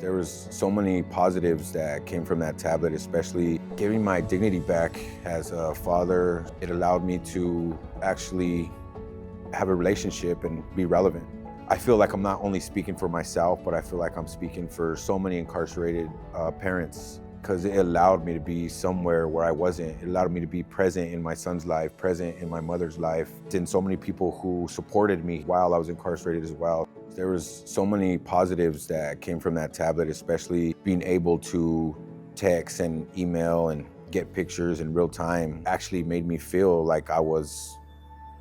There was so many positives that came from that tablet, especially giving my dignity back as a father. It allowed me to actually have a relationship and be relevant. I feel like I'm not only speaking for myself, but I feel like I'm speaking for so many incarcerated parents, because it allowed me to be somewhere where I wasn't. It allowed me to be present in my son's life, present in my mother's life, and so many people who supported me while I was incarcerated as well. There was so many positives that came from that tablet, especially being able to text and email and get pictures in real time actually made me feel like I was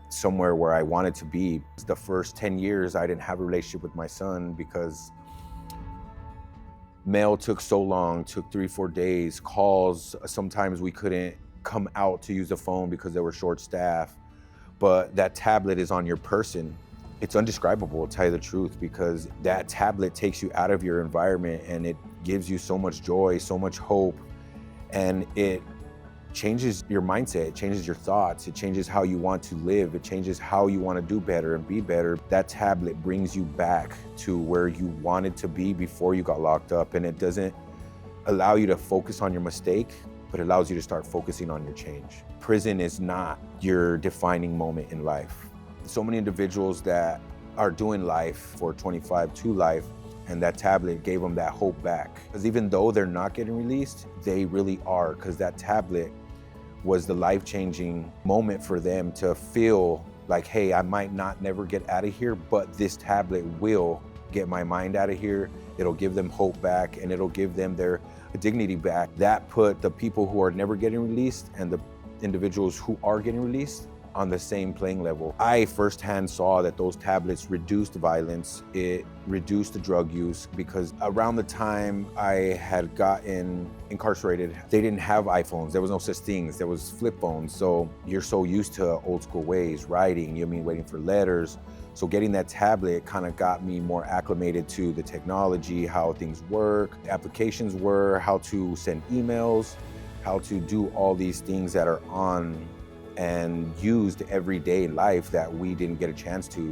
somewhere where I wanted to be. The first 10 years, I didn't have a relationship with my son because mail took so long, took 3-4 days, calls, sometimes we couldn't come out to use the phone because they were short staffed. But that tablet is on your person. It's undescribable, to tell you the truth, because that tablet takes you out of your environment and it gives you so much joy, so much hope, and it changes your mindset, it changes your thoughts, it changes how you want to live, it changes how you want to do better and be better. That tablet brings you back to where you wanted to be before you got locked up, and it doesn't allow you to focus on your mistake, but it allows you to start focusing on your change. Prison is not your defining moment in life. So many individuals that are doing life for 25 to life, and that tablet gave them that hope back. Because even though they're not getting released, they really are, because that tablet was the life-changing moment for them to feel like, hey, I might not never get out of here, but this tablet will get my mind out of here. It'll give them hope back, and it'll give them their dignity back. That put the people who are never getting released and the individuals who are getting released on the same playing level. I firsthand saw that those tablets reduced violence, it reduced the drug use, because around the time I had gotten incarcerated, they didn't have iPhones, there was no such things, there was flip phones. So you're so used to old school ways, writing, waiting for letters. So getting that tablet kind of got me more acclimated to the technology, how things work, applications were, how to send emails, how to do all these things that are on and used everyday life that we didn't get a chance to.